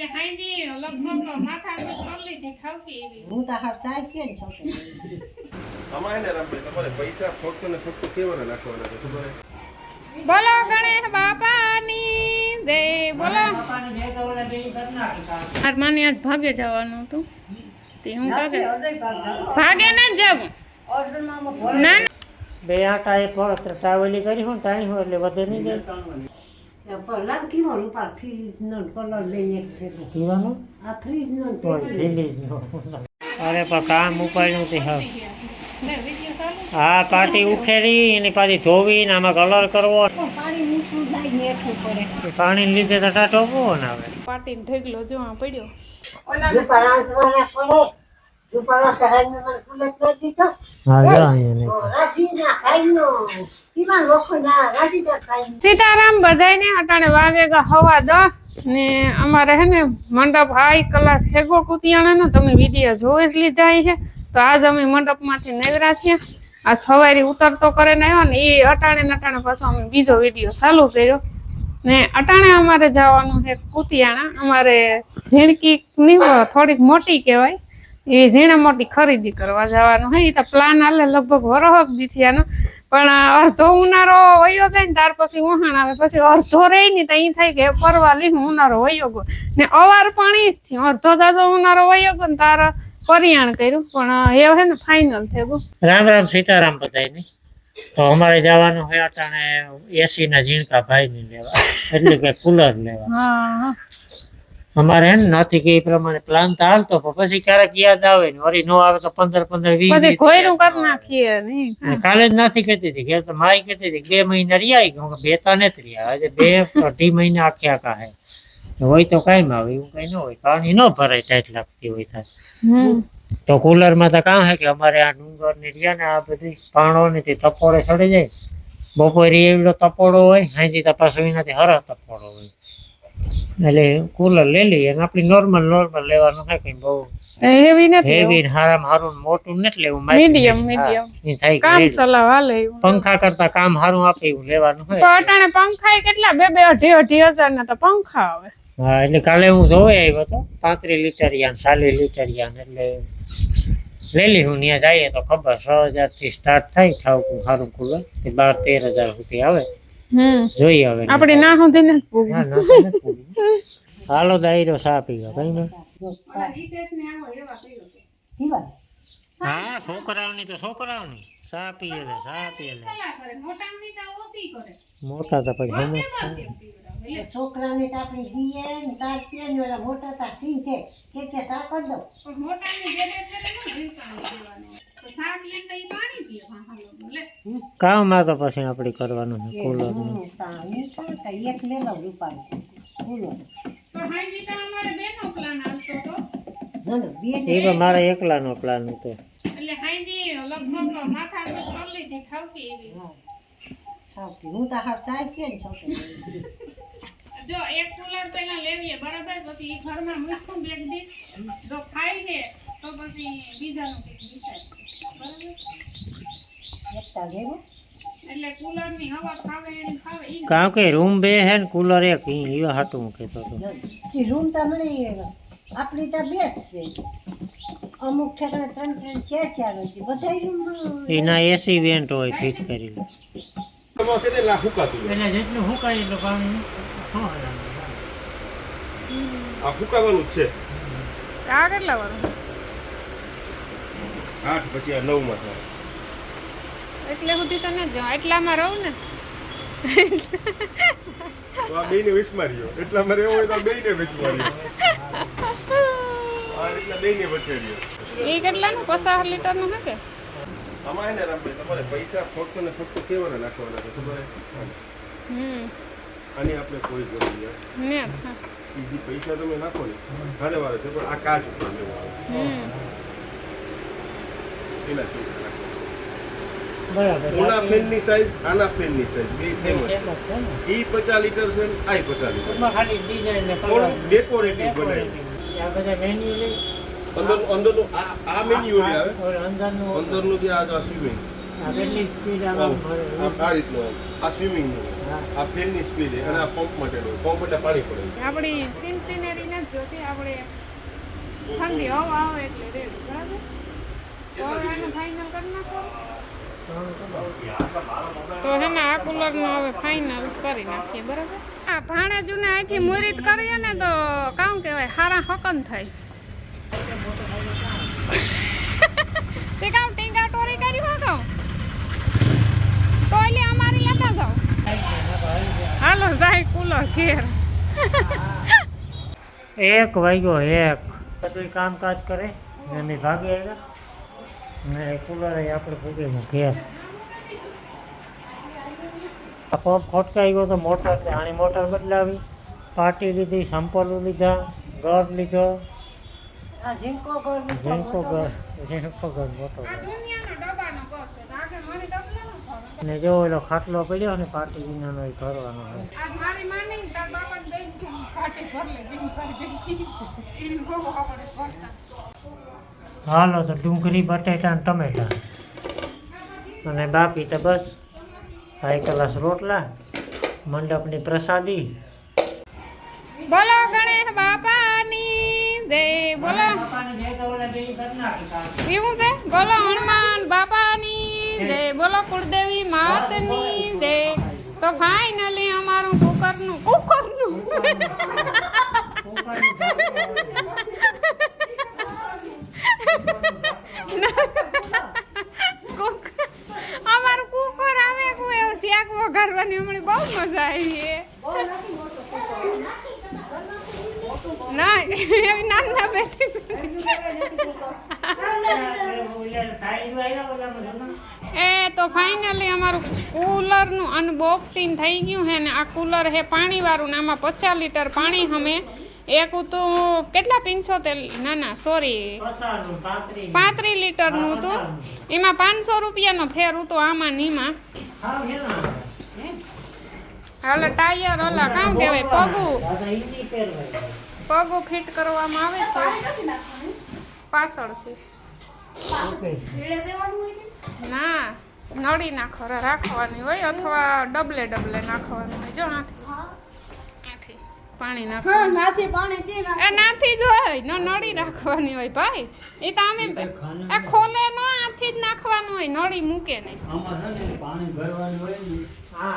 એટલે હાઈજી લગભગ માથા કરી લીધી ખાવતી એવી હું તો હાર સાહેબ કે ને છોકરી અમારે ને રામભાઈ તમારે પૈસા ફક્ત ને ફક્ત કેવાના નાખવાના છે ખબર હે? બોલો ગણેશ બાપાની જય બોલો માર માને આજ ભાગે જવાનું હતું તે હું ભાગે ન જાવું ના ના બે આટા એ ટ્રાવેલી કરી હું તાણી હું એટલે વધે નહીં જાય પલામ કીમાં રૂપા ફ્રીજ નો કલર લઈ એક થેલો પીવાનો આ ફ્રીજ નો રિલીઝ નો અરે પણ કામ ઉપાડ્યું તે હા હા પાટી ઉખેડી એની પાછી ધોવી ને આમાં કલર કરવો પાણી મીઠું જાય નેઠું પડે પાણી લીધે તો ટાટો પોવો ને આવે પાટીને ઠેકલો જો આ પડ્યો રૂપા રાંધવાના પડે રૂપા સરાઈને મને કુલત કરી દીધો હા જા અહીંયા રાજીના ખાઈનો કીમાં લોકો ના રાજીના ખાઈ સીતારામ બધાયને અટાણે વાગેગા હવા 10 ને અમારે હે ને મંડપ હાઈ ક્લાસ થેગો કુતિયાણાનો તમે વિડિયો જોઈ જ લીધા છે તો આજ અમે મંડપમાંથી નેવરા થયા આ સવારી ઉતરતો કરીને આવ્યો ને એ અટાણે નટાણે પાછો અમે બીજો વિડિયો ચાલુ કર્યો ને અટાણે અમારે જવાનું છે કુતિયાણા અમારે ઝીણકી ની થોડીક મોટી કહેવાય એ ઝીણા મોટી ખરીદી કરવા જવાનું હે એ તો પ્લાન હાલે લગભગ વરહક દીથિયાનો પણ અડધો ઉનાળો વયો જાય ને ત્યાર પછી વહાણ આવે પછી અડધો રહી ને તો એ થાય કે પરવા લીધું ઉનાળો વયો ગયો ને અવાર પાણી જ થયું અડધો જાજો ઉનાળો વયો ગયો ને તાર પરિયાણ કર્યું પણ એ હે ને ફાઇનલ થઈ ગયું રામ રામ સીતારામ બધાયને તો અમારે જવાનું હોય અટાણે એસી ના ઝીણકા ભાઈ ને લેવા એટલે કે કુલર લેવા હા અમારે હે ને નથી કે એ પ્રમાણે પ્લાન તો હાલતો પણ પછી ક્યારેક યાદ આવે ને વળી નો આવે તો 15 20 પછી કોઈનું કરી નાખીએ નહીં કાલે જ નથી કહેતી હતી કે તો માઈ કહેતી હતી 2 મહિના રહ્યા કે 2 તો નથી રહ્યા હજે 2-2.5 મહિના આખ્યા કાહે હોય તો કાંઈ માં આવે એવું કઈ ન હોય પાણી ન ભરાય ટાઈટ લાગતી હોય થાય તો કુલર માં તો કામ હે કે અમારે આ ડુંગર ને રહ્યા ને આ બધી પાણો ને તે તપોડે ચડી જાય બપોરે એવડો તપોડો હોય હાજી તો પાછો એનાથી હર તપોડો હોય એટલે કુલર લઈ લઈએ અને આપડી નોર્મલ લેવાનું છે કઈ બહુ હેવી નથી હેવી હારામાં હારું મોટું નથી લેવું મીડિયમ કામ ચલાવ હાલે પંખા કરતા કામ હારું આપે એવું લેવાનું હોય તો અટાણે પંખા કેટલા 2-2.5 ના તો પંખા આવે હા એટલે કાલે હું જોવે આવ્યો હતો 35 લીટરિયા 40 લીટરિયા એટલે લઈ લી હું ત્યાં જઈએ તો ખબર 6000 થી સ્ટાર્ટ થાય ઠાવકું સારું કુલર 12-13 સુધી આવે જોઈએ હવે આપણે ના સુધી ને હાલો દાયરો સા પી ગયો કઈ નહીં હા છોકરાઓની તો છોકરાઓની સા પીએ લે મોટા તો પછી છોકરાને તો આપણે દીએ ને તાર પીએ ને ઓલા મોટા તા ઠીક છે કે સા કર દો મોટાની જેને એટલે ન જીવતાનું દેવાનું તો સાપ લઈને તો ઈ પાણી પીએ કામ માં તો પછી આપણે કરવાનું છે કુલર એક લે લો રૂપાની કુલર તો હાજી તો અમારે બેનો પ્લાન આવતો તો એ તો મારા એકલાનો પ્લાન હતો એટલે હાજી લગભગ માથા કરી લીધી ખાવતી એવી હું તો હાર સાહેબ કે ને છોકરી જો એક કુલર પહેલા લેવીએ બરાબર પછી ઈ ઘરમાં મૂકું બેગ દી જો ખાય છે તો પછી બીજાનું કંઈક ડિસાઈડ બરાબર એકતા લેવો એટલે કુલર ની હવા ખાવે એને ખાવે ઈ કારણ કે રૂમ બે હે ને કુલર એક એ હાટું કહેતો હતો રૂમ તો મળી આપણી તો બેસ છે અમુક ઠેકાણે 3-4 છે બધા રૂમ એના એસી વેન્ટ હોય ફિટ કરેલું એમાં કેને લા હુકાતું એટલે જેટલું હુકાય એટલું પાણી આ હુકાવાનું જ છે આ કેટલા વાળું 8 પછી આ 9 માં થાય એટલે સુધી તો ન જાવ એટલામાં રહું ને તો આ બેયને વેચ માર્યો એટલા મારે એવું હોય તો આ બેયને વેચ માર્યો આ રીતના બેયને વચેડ્યો એ કેટલાનું 50 લીટરનું હે કે આમાં હે ને રામભાઈ તમારે પૈસા ફક્ત ને ફક્ત કેવાના નાખવાના છે ખબર હે આની આપણે કોઈ જરૂર નથી ને ઈ પૈસા તમે નાખો ને ઘરે વાળે છે પણ આ કાચ ઉપર લેવું આવે એના પૈસા નાખો બરાબર ઓલા ફેનની સાઈઝ આના ફેનની સાઈઝ બે સેમ જ છે ઈ 50 લીટર છે આ 50 લીટર ખાલી ડિઝાઇન ને થોડું ડેકોરેટિવ બનાવ્યું આ બધા મેન્યુઅલી અંદરનું આ મેન્યુઅલી આવે અંદરનું જે આ સ્વિમિંગ આ કેટલી સ્પીડ આ રીતનું આ સ્વિમિંગ આ ફેનની સ્પીડ અને આ પંપ માટેનું પંપ એટલે પાણી પડે આપણી સિનસિનેરી નથી જોતી આપણે ઠંડી હવા આવે એટલે રેડી બરાબર તો હવે આનું ફાઇનલ કરી નાખો તો હે ને આ કુલરનું હવે ફાઇનલ કરી નાખીએ બરાબર આ ભાણેજુને અહીંથી મુરીત કરીએ ને તો કામ કહેવાય હારા હકન થાય તે કામ ટીંગા ટોરી કરી હો કહું તો એટલે અમારી લેતા જાઓ હાલો જાય કુલર ઘેર 1 વાગ્યો 1 બધું કામકાજ કરે ને અમે ભાગી આવ્યા ને કુલર આપણે ભૂગી ઘેર આ પંપ ખોટકાઈ ગયો તો મોટર આની મોટર બદલાવી પાટી લીધી સંપલો લીધા ગર લીધો આ ઝીંકો ઘર ઝીંકો ઘર મોટો આ દુનિયાનો ડબ્બાનો ઘર છે તો આગળ મને ડબલાનો છે ને જો ઓલો ખાટલો પડ્યો ને પાટી વિનાનો એ કરવાનો હોય આ મારી માની તાર બાપાને બેન કાટી ભર લે બિન કરી ઈન બહુ આપણે ભરતા હાલો તો ડુંગળી બટેટા ને ટમેટા અને બાપી તો બસ 5 ગ્લાસ રોટલા મંડપની પ્રસાદી બોલો ગણેશ બાપાની જય બોલો એવું છે બોલો હનુમાન બાપાની જય બોલો કુળદેવી માતની જય તો ફાઇનલી અમારું કુકરનું અમારું કુકર આવે કોઈ એવું શાક વઘારવાની હમણાં બહુ મજા આવી ના એવી નાના બેઠી એ તો ફાઇનલી અમારું કુલરનું અનબોક્સિંગ થઈ ગયું હે ને આ કુલર હે પાણીવાળું ને આમાં 50 લીટર પાણી અમે એક તો કેટલા 75 ના સોરી 35 લીટરનું હતું એમાં 500 રૂપિયાનો ફેર હતો આમાં નીમાં હાલે ટાયર ઓલા કામ કહેવાય પગું ફિટ કરવામાં આવે છે પાછળથી ના નળી રાખવાની હોય અથવા ડબલે નાખવાની હોય જો આથી પાણી નાથી જ હોય નળી રાખવાની હોય ભાઈ એ તો અમે આ ખોલે ન આથી જ નાખવાનું હોય નળી મૂકે નહીં પાણી ભરવાનું હોય ને હા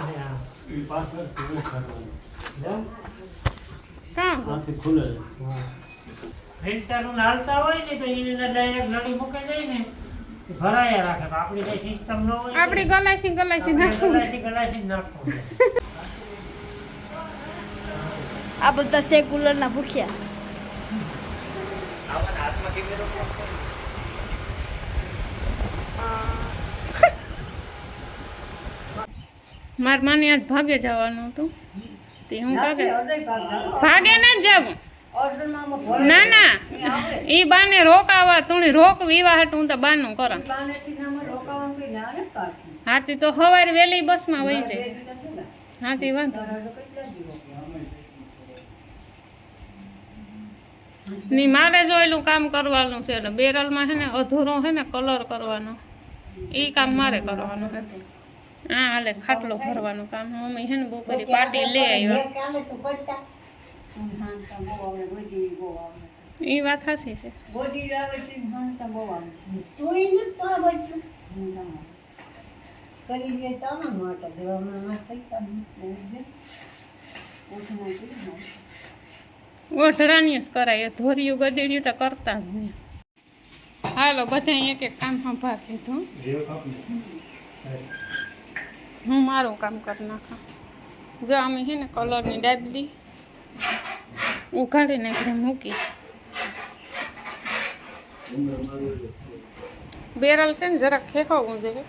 એ પાછળ ખુલે કરવાનું કામ આથી ખુલે ફિલ્ટરનું હાલતા હોય ને તો એને ડાયરેક્ટ નળી મૂકી દઈ ને ભરાયા રાખે તો આપણી કઈ સિસ્ટમ ન હોય આપણી ગલાસી નાખવું ગલાસી નાખવું આ બધા છે કુલરના ભૂખ્યા માર માને આજ ભાગે જવાનું હતું તે હું ભાગે ના જ જવું ના ઈ બાને રોકાવા તું રોક વિવાહ હું તો બાનું કરા હાથી તો સવારે વહેલી બસમાં વહી જાય હાથી વાંધો ની મારે જો એલું કામ કરવાનું છે એટલે બેરલમાં છે ને અધૂરો છે ને કલર કરવાનો એ કામ મારે કરવાનું છે હા હાલે ખાટલો ભરવાનું કામ મમ્મી છે ને બપોરે પાટી લઈ આવ્યા એ વાત સાચી છે ઓઢરાની જ કરાય ધોરિયું ગદેડ્યું તો કરતા જ નહીં હાલો બધા એક એક કામ સંભાળ લીધું હું મારું કામ કરી નાખા જો અમે છે ને કલરની ડાબલી ઉઘાડીને ઘરે મૂકી બેરલ છે ને જરાક ખેંચવું જોઈએ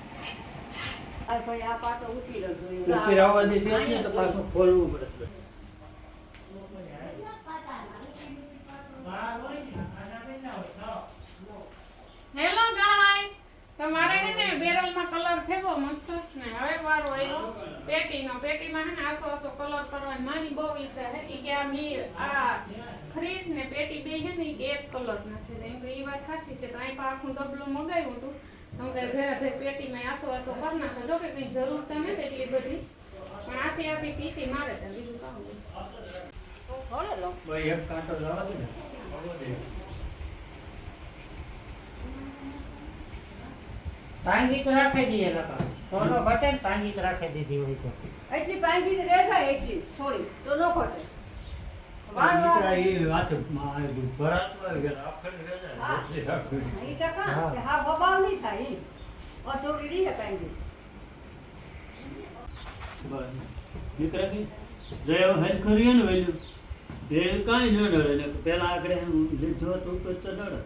ઉપર આવવાની છે ને તો પાછું ખોલવું પડે હેલો ગાઈસ તમારે હે ને બેરલમાં કલર ફેંકો મસ્ત ને હવે વારો આવ્યો પેટીમાં હે ને આસો કલર કરવાની માની બહુ ઈચ્છા હે ઈ કે આ ફ્રીજ ને પેટી બે હે ને ઈ એક કલર નથી એમ તો ઈ વાત ખાસી છે તો અહીં પા આખું ડબલું મંગાવ્યું હતું હું કે ભેરા ભેર પેટીમાં આસો કરી નાખો જો કે કઈ જરૂર તો નથી એટલી બધી પણ આસી આસી પીસી મારે તો બીજું કામ નહીં. ભાઈ એક કાંટો જવા દે ને પાંગી તો રાખી દઈએ નકર તોનો ઘટે ને પાંગી તો રાખી દીધી હોય તો એટલી પાંચી રહે થાય એટલી થોડી તો ન ખોટે દીકરા એ વાત ભરાતમાં ગયા આખરે રહેતા એટલી રાખવી ઈ તો કાં કે હા બબાવ નહીં થાય ઈ થોડી રહી પાંચી બસ દીકરા કી જે હેલ્પ કરીએ ને વેલ્યુ એ કાંઈ ન ડરે ને પેલા આગળ લીધો તો ડરે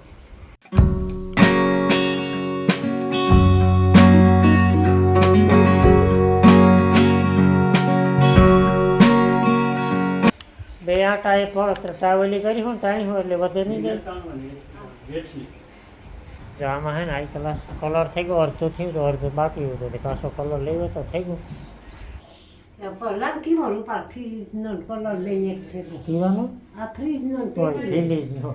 બે આટા એ ટ્રાવેલી કરી હોય ને તાણી હોય એટલે વધે નહીં જાય જો આમાં હે ને આઈ ક્લાસ કલર થઈ ગયો અડધું થયું તો અડધું બાકી હતું પાછો કલર લેવો તો થઈ ગયું પહેલા કેવો રૂપાર ફ્રીજ નો કલર લઈ એક થેલો પીવાનું આ ફ્રીજ નો રિલીઝનો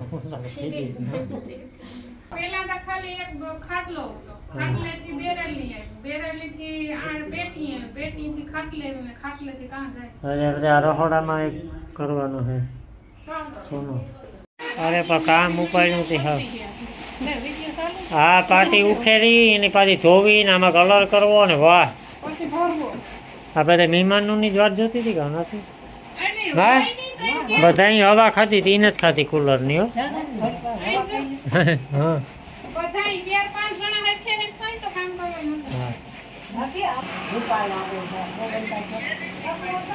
પેલા તો ખાલી એક ખાટલો હતો. ખાટલેથી બેરેલી આવી. બેરેલીથી આ પેટી આવી. પેટીથી ખાટલે ને ખાટલેથી કાં જાય? હવે બધા રહોડામાં એક કરવાનું છે કામ કરો. સોનું અરે પણ કામ ઉપાડ્યું નથી હા લે, વિડીયો ચાલુ છે. આ પાટી ઉખેરી એની પાછી ધોવી ને આમાં કલર કરવો ને વાહ પછી ભરવો. આપણે તો મહેમાનનું ની જ વાત જોતી હતી કે નથી અને હા? હોય નહીં તો એ બધા હવા ખાતી હતી એને જ ખાતી કુલરની હો હા બધાય 4-5 જણા હેઠે હેઠ થાય તો કામ કરવાનું નથી. હા રૂપાલ આવે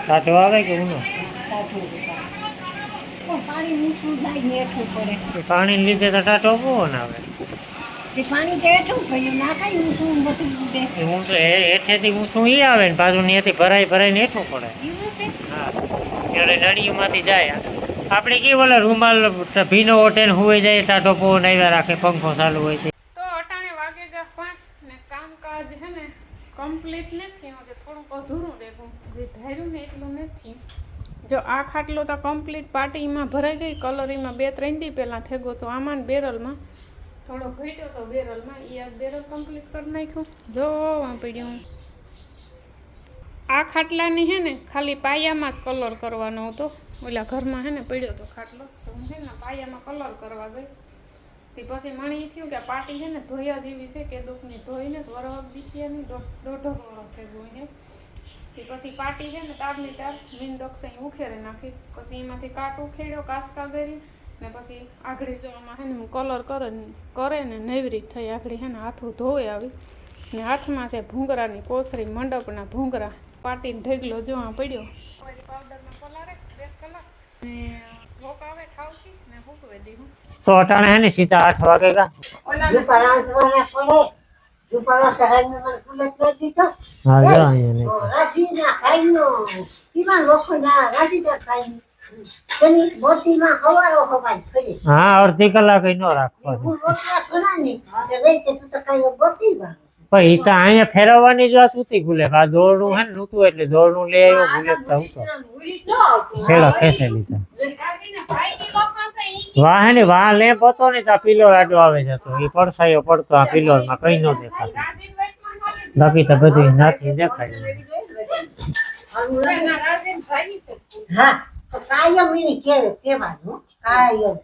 કાઢો આવે કે ઉનો પાણી મીઠું જાય નેઠું પડે પાણી લીધે તો ટાટો બહુ ને આવે તે પાણી ટેઠું પડ્યું ના કઈ ઊંચું બધું દે હું તો હેઠેથી ઊંચું ઈ આવે ને પાછું ત્યાંથી ભરાઈને હેઠું પડે હા ત્યારે નળીઓમાંથી જાય આપણે કેવું ઓલા રૂમાલ ભીનો ઓટે ને હુઈ જાય ટાટો પવન આવ્યા રાખે પંખો ચાલુ હોય છે તો અટાણે વાગે ગયા 5 ને કામકાજ હે ને કમ્પ્લીટ નથી હજુ થોડુંક અધૂરું દેખું જે ધાર્યું ને એટલું નથી. જો આ ખાટલો તો કમ્પ્લીટ પાટીમાં ભરાઈ ગઈ કલરીમાં 2-3 દી પહેલાં થેગો તો આમાં ને બેરલમાં થોડો ઘટ્યો તો બેરલમાં એ આ બેરલ કમ્પ્લીટ કરી નાખ્યું. જો પડ્યું આ ખાટલાની હે ને ખાલી પાયામાં જ કલર કરવાનો હતો. ઓલા ઘરમાં હે ને પડ્યો તો ખાટલો તો હું હે ને પાયામાં કલર કરવા ગઈ તે પછી મને એ થયું કે આ પાટી છે ને ધોયા જેવી છે કે દુઃખની ધોઈને વરવક દીખ્યા નહીં દોઢો વરસ થઈ ગયું હે તે પછી પાટી છે ને તારની તાર વિંદોક્ષ અહીં ઉખેરી નાખી પછી એમાંથી કાટ ઉખેડ્યો કાસકા કરી ને પછી આગળ જો આમાં હે ને હું કલર કરે ને નેવરી થઈ આગળ હે ને હાથું ધોઈ આવી ને હાથમાં છે ભૂંગરાની કોથળી મંડપના ભૂંગરા પાટીને ઢગલો જો આ પડ્યો પાવડરમાં પલારે 2 કલાક ને ભોક આવે ઠાવકી ને હુકવે દીધું. તો અટાણે હે ને સીધા 8 વાગે ગા રૂપાલ આંચવાના પડે રૂપાલ સરાઈને મને કુલત કરી દીધો હા જો અહીંયા ને રાજીના ખાઈનો કીમાં લોકો ના રાજીના ખાઈ તેની મોતીમાં હવારો હવાઈ ફરી હા અડધી કલાક નો રાખવાનું હું રોટલા ઘણા નહીં રહી કે તું તો કઈ બતી વા પણ ઈ તો અહીંયા ફેરવવાની જ વાત હતી ગુલેબ આ દોરડું હે ને નહોતું એટલે દોરડું લઈ આવ્યો ગુલેબ તો હું તો છેલ્લો ખેંચી લીધા વાહ હે ને વાહ લેપ હતો ને તો આ પિલોર આડો આવે જતો એ પડસાયો પડતો આ પિલોરમાં કઈ ન દેખાતું બાકી તો બધું નાથી દેખાય હા તો કાયમ એની કેવાનું કાયમ